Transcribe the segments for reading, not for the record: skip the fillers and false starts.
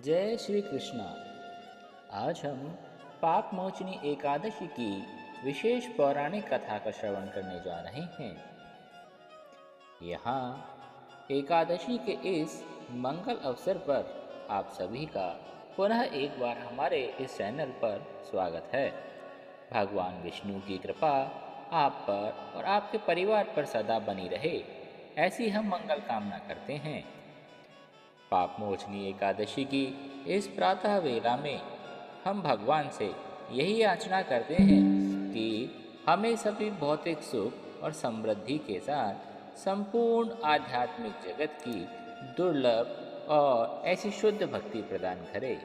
जय श्री कृष्णा। आज हम पाप मोचनी एकादशी की विशेष पौराणिक कथा का श्रवण करने जा रहे हैं। यहाँ एकादशी के इस मंगल अवसर पर आप सभी का पुनः एक बार हमारे इस चैनल पर स्वागत है। भगवान विष्णु की कृपा आप पर और आपके परिवार पर सदा बनी रहे, ऐसी हम मंगल कामना करते हैं। पाप मोचनी एकादशी की इस प्रातः वेला में हम भगवान से यही याचना करते हैं कि हमें सभी भौतिक सुख और समृद्धि के साथ संपूर्ण आध्यात्मिक जगत की दुर्लभ और ऐसी शुद्ध भक्ति प्रदान करे।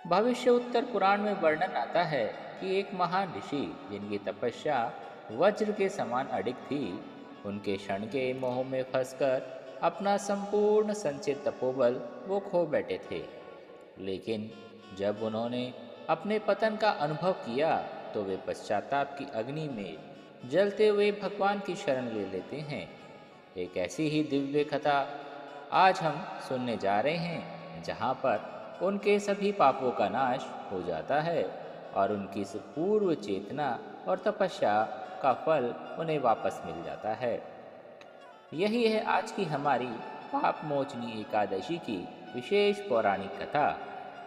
भविष्य उत्तर पुराण में वर्णन आता है कि एक महान ऋषि जिनकी तपस्या वज्र के समान अडिग थी, उनके क्षण के मोह में फंसकर अपना संपूर्ण संचित तपोबल वो खो बैठे थे। लेकिन जब उन्होंने अपने पतन का अनुभव किया तो वे पश्चाताप की अग्नि में जलते हुए भगवान की शरण ले लेते हैं। एक ऐसी ही दिव्य कथा आज हम सुनने जा रहे हैं, जहाँ पर उनके सभी पापों का नाश हो जाता है और उनकी इस पूर्व चेतना और तपस्या का फल उन्हें वापस मिल जाता है। यही है आज की हमारी पाप मोचनी एकादशी की विशेष पौराणिक कथा।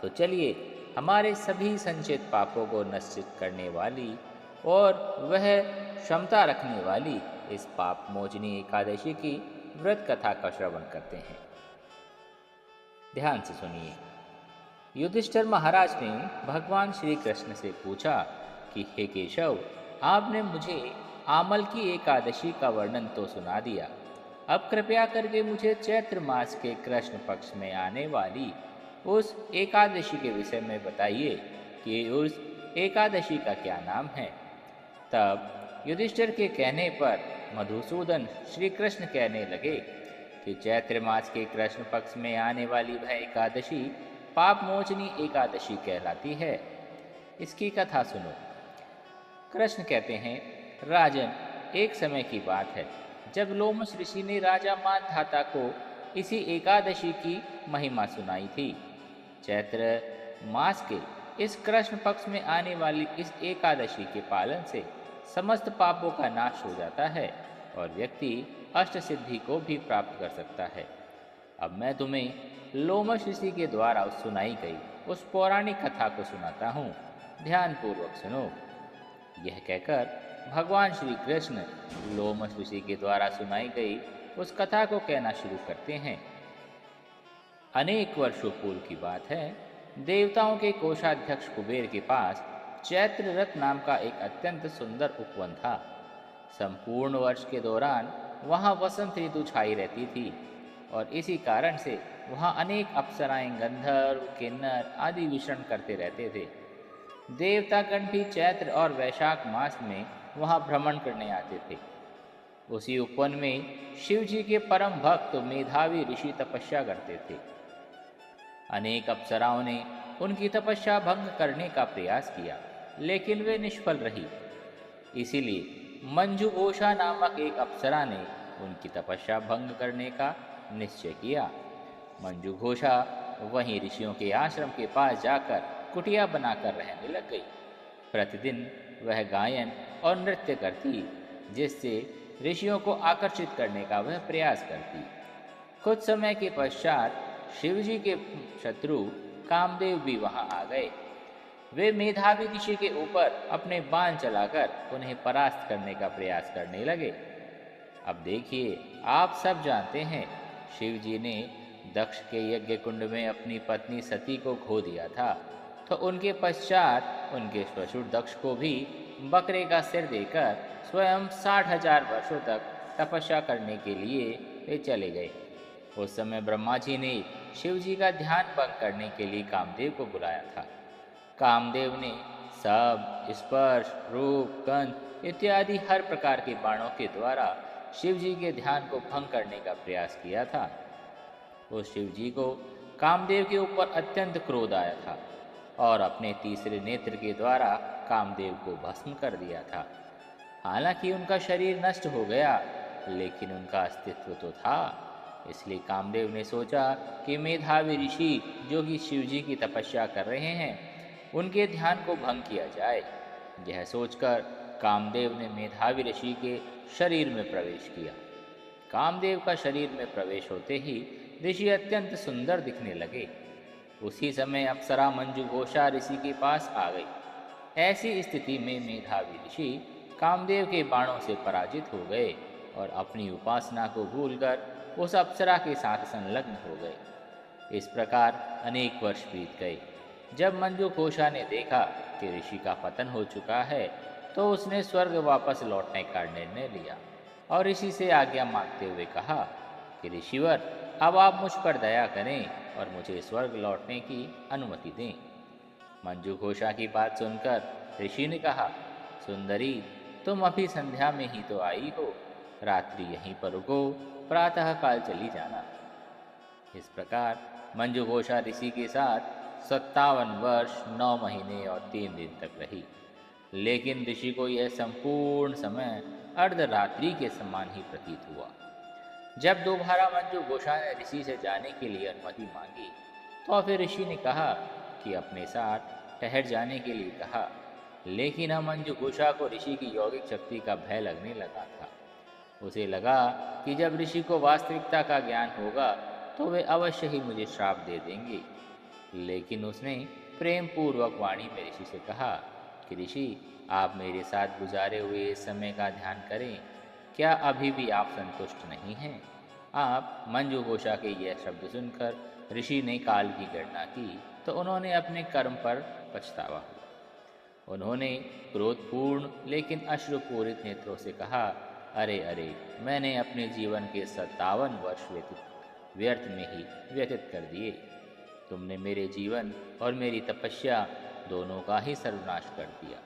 तो चलिए हमारे सभी संचित पापों को नश्चित करने वाली और वह क्षमता रखने वाली इस पाप मोचनी एकादशी की व्रत कथा का श्रवण करते हैं। ध्यान से सुनिए। युधिष्ठिर महाराज ने भगवान श्री कृष्ण से पूछा कि हे केशव, आपने मुझे आमल की एकादशी का वर्णन तो सुना दिया, अब कृपया करके मुझे चैत्र मास के कृष्ण पक्ष में आने वाली उस एकादशी के विषय में बताइए कि उस एकादशी का क्या नाम है। तब युधिष्ठिर के कहने पर मधुसूदन श्री कृष्ण कहने लगे कि चैत्र मास के कृष्ण पक्ष में आने वाली वह एकादशी पाप मोचनी एकादशी कहलाती है। इसकी कथा सुनो। कृष्ण कहते हैं, राजन, एक समय की बात है जब लोमश ऋषि ने राजा मानधाता को इसी एकादशी की महिमा सुनाई थी। चैत्र मास के इस कृष्ण पक्ष में आने वाली इस एकादशी के पालन से समस्त पापों का नाश हो जाता है और व्यक्ति अष्ट सिद्धि को भी प्राप्त कर सकता है। अब मैं तुम्हें लोमश ऋषि के द्वारा सुनाई गई उस पौराणिक कथा को सुनाता हूँ, ध्यानपूर्वक सुनो। यह कहकर भगवान श्री कृष्ण लोमश ऋषि के द्वारा सुनाई गई उस कथा को कहना शुरू करते हैं। अनेक वर्षों पूर्व की बात है, देवताओं के कोषाध्यक्ष कुबेर के पास चैत्र रथ नाम का एक अत्यंत सुंदर उपवन था। संपूर्ण वर्ष के दौरान वहाँ वसंत ऋतु छाई रहती थी और इसी कारण से वहाँ अनेक अप्सराएं, गंधर्व, किन्नर आदि विचरण करते रहते थे। देवतागण भी चैत्र और वैशाख मास में वहाँ भ्रमण करने आते थे। उसी उपवन में शिव जी के परम भक्त मेधावी ऋषि तपस्या करते थे। अनेक अप्सराओं ने उनकी तपस्या भंग करने का प्रयास किया, लेकिन वे निष्फल रही। इसीलिए मंजू घोषा नामक एक अप्सरा ने उनकी तपस्या भंग करने का निश्चय किया। मंजू घोषा वहीं ऋषियों के आश्रम के पास जाकर कुटिया बनाकर रहने लग गई। प्रतिदिन वह गायन और नृत्य करती, जिससे ऋषियों को आकर्षित करने का वह प्रयास करती। कुछ समय के पश्चात शिवजी के शत्रु कामदेव भी वहां आ गए। वे मेधावी ऋषि के ऊपर अपने बाण चलाकर उन्हें परास्त करने का प्रयास करने लगे। अब देखिए, आप सब जानते हैं, शिवजी ने दक्ष के यज्ञ कुंड में अपनी पत्नी सती को खो दिया था, तो उनके पश्चात उनके ससुर दक्ष को भी बकरे का सिर देकर स्वयं 60,000 वर्षों तक तपस्या करने के लिए वे चले गए। उस समय ब्रह्मा जी ने शिव जी का ध्यान भंग करने के लिए कामदेव को बुलाया था। कामदेव ने शब्द, स्पर्श, रूप, गंध इत्यादि हर प्रकार के बाणों के द्वारा शिव जी के ध्यान को भंग करने का प्रयास किया था। उस शिव जी को कामदेव के ऊपर अत्यंत क्रोध आया था और अपने तीसरे नेत्र के द्वारा कामदेव को भस्म कर दिया था। हालांकि उनका शरीर नष्ट हो गया, लेकिन उनका अस्तित्व तो था। इसलिए कामदेव ने सोचा कि मेधावी ऋषि जो कि शिवजी की तपस्या कर रहे हैं उनके ध्यान को भंग किया जाए। यह सोचकर कामदेव ने मेधावी ऋषि के शरीर में प्रवेश किया। कामदेव का शरीर में प्रवेश होते ही ऋषि अत्यंत सुंदर दिखने लगे। उसी समय अप्सरा मंजू घोषा ऋषि के पास आ गई। ऐसी स्थिति में मेधावी ऋषि कामदेव के बाणों से पराजित हो गए और अपनी उपासना को भूलकर उस अप्सरा के साथ संलग्न हो गए। इस प्रकार अनेक वर्ष बीत गए। जब मंजू घोषा ने देखा कि ऋषि का पतन हो चुका है तो उसने स्वर्ग वापस लौटने का निर्णय लिया और ऋषि से आज्ञा मांगते हुए कहा कि ऋषिवर, अब आप मुझ पर दया करें और मुझे स्वर्ग लौटने की अनुमति दें। मंजू घोषा की बात सुनकर ऋषि ने कहा, सुंदरी, तुम अभी संध्या में ही तो आई हो, रात्रि यहीं पर रुको, प्रातः काल चली जाना। इस प्रकार मंजू घोषा ऋषि के साथ 57 वर्ष 9 महीने और 3 दिन तक रही। लेकिन ऋषि को यह संपूर्ण समय अर्धरात्रि के समान ही प्रतीत हुआ। जब दोबारा मंजू घोषा ने ऋषि से जाने के लिए अनुमति मांगी तो फिर ऋषि ने कहा कि अपने साथ ठहर जाने के लिए कहा। लेकिन अब मंजू घोषा को ऋषि की यौगिक शक्ति का भय लगने लगा था। उसे लगा कि जब ऋषि को वास्तविकता का ज्ञान होगा तो वे अवश्य ही मुझे श्राप दे देंगे। लेकिन उसने प्रेम पूर्वक वाणी में ऋषि से कहा कि ऋषि, आप मेरे साथ गुजारे हुए इस समय का ध्यान करें। क्या अभी भी आप संतुष्ट नहीं हैं? आप मंजू घोषा के यह शब्द सुनकर ऋषि ने काल की गणना की तो उन्होंने अपने कर्म पर पछतावा हुआ। उन्होंने क्रोधपूर्ण लेकिन अश्रुपूरित नेत्रों से कहा, अरे अरे, मैंने अपने जीवन के 57 वर्ष व्यर्थ में ही व्यतीत कर दिए। तुमने मेरे जीवन और मेरी तपस्या दोनों का ही सर्वनाश कर दिया।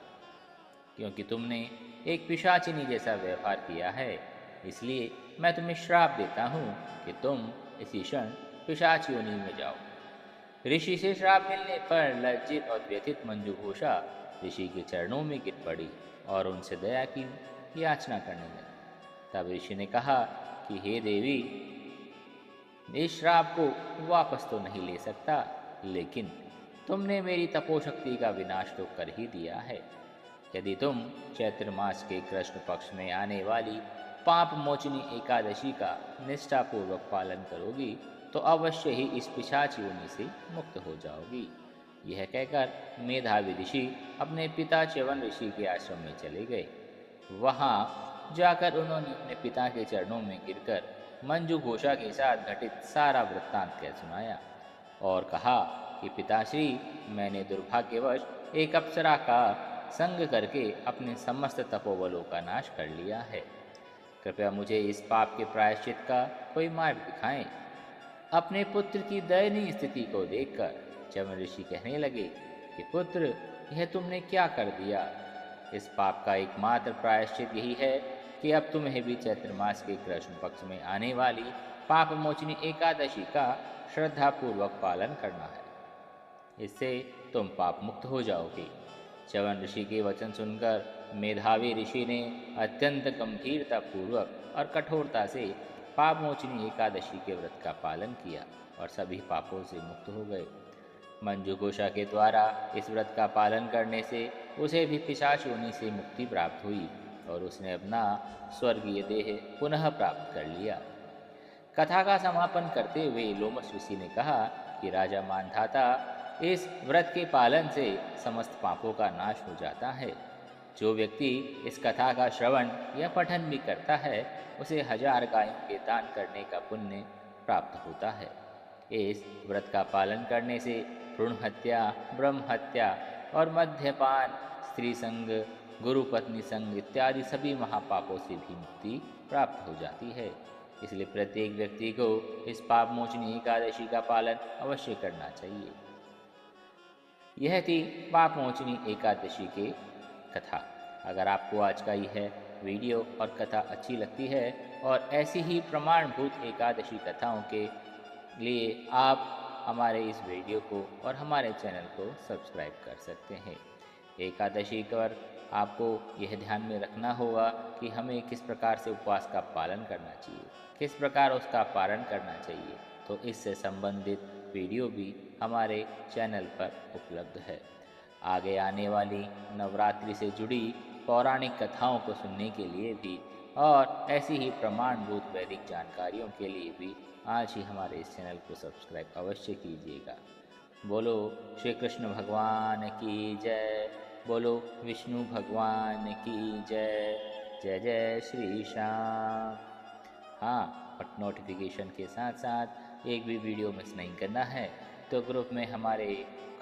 क्योंकि तुमने एक पिशाचिनी जैसा व्यवहार किया है, इसलिए मैं तुम्हें श्राप देता हूँ कि तुम इसी क्षण पिशाच योनि में जाओ। ऋषि से श्राप मिलने पर लज्जित और व्यथित मंजू घोषा ऋषि के चरणों में गिर पड़ी और उनसे दया की याचना करने लगी। तब ऋषि ने कहा कि हे देवी, इस श्राप को वापस तो नहीं ले सकता, लेकिन तुमने मेरी तपोशक्ति का विनाश तो कर ही दिया है। यदि तुम चैत्र मास के कृष्ण पक्ष में आने वाली पाप मोचनी एकादशी का निष्ठापूर्वक पालन करोगी तो अवश्य ही इस पिशाच योनि से मुक्त हो जाओगी। यह कहकर मेधावी ऋषि अपने पिता च्यवन ऋषि के आश्रम में चले गए। वहाँ जाकर उन्होंने अपने पिता के चरणों में गिरकर मंजू घोषा के साथ घटित सारा वृत्तांत कह सुनाया और कहा कि पिताश्री, मैंने दुर्भाग्यवश एक अप्सरा का संग करके अपने समस्त तपोबलों का नाश कर लिया है। कृपया मुझे इस पाप के प्रायश्चित का कोई मार्ग दिखाएं। अपने पुत्र की दयनीय स्थिति को देखकर च्यवन ऋषि कहने लगे कि पुत्र, यह तुमने क्या कर दिया? इस पाप का एकमात्र प्रायश्चित यही है कि अब तुम्हें भी चैत्र मास के कृष्ण पक्ष में आने वाली पाप मोचनी एकादशी का श्रद्धापूर्वक पालन करना है। इससे तुम पाप मुक्त हो जाओगे। च्यवन ऋषि के वचन सुनकर मेधावी ऋषि ने अत्यंत गंभीरता पूर्वक और कठोरता से पाप मोचनी एकादशी के व्रत का पालन किया और सभी पापों से मुक्त हो गए। मंजू घोषा के द्वारा इस व्रत का पालन करने से उसे भी पिशाच योनि से मुक्ति प्राप्त हुई और उसने अपना स्वर्गीय देह पुनः प्राप्त कर लिया। कथा का समापन करते हुए लोमश ऋषि ने कहा कि राजा मानधाता, इस व्रत के पालन से समस्त पापों का नाश हो जाता है। जो व्यक्ति इस कथा का श्रवण या पठन भी करता है उसे 1000 गायों के दान करने का पुण्य प्राप्त होता है। इस व्रत का पालन करने से भ्रूण हत्या, ब्रह्म हत्या और मद्यपान, स्त्री संग, गुरु पत्नी संग इत्यादि सभी महापापों से भी मुक्ति प्राप्त हो जाती है। इसलिए प्रत्येक व्यक्ति को इस पाप मोचनी एकादशी का पालन अवश्य करना चाहिए। यह थी पाप मोचनी एकादशी की कथा। अगर आपको आज का यह वीडियो और कथा अच्छी लगती है और ऐसी ही प्रमाणभूत एकादशी कथाओं के लिए आप हमारे इस वीडियो को और हमारे चैनल को सब्सक्राइब कर सकते हैं। एकादशी पर आपको यह ध्यान में रखना होगा कि हमें किस प्रकार से उपवास का पालन करना चाहिए, किस प्रकार उसका पालन करना चाहिए। तो इससे संबंधित वीडियो भी हमारे चैनल पर उपलब्ध है। आगे आने वाली नवरात्रि से जुड़ी पौराणिक कथाओं को सुनने के लिए भी और ऐसी ही प्रमाणभूत वैदिक जानकारियों के लिए भी आज ही हमारे इस चैनल को सब्सक्राइब अवश्य कीजिएगा। बोलो श्री कृष्ण भगवान की जय, बोलो विष्णु भगवान की जय। जय जय श्री श्याम। हाँ, और नोटिफिकेशन के साथ साथ एक भी वीडियो मिस नहीं करना है तो ग्रुप में हमारे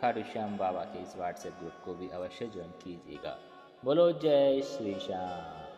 खाटू श्याम बाबा के इस व्हाट्सएप ग्रुप को भी अवश्य ज्वाइन कीजिएगा। बोलो जय श्री श्याम।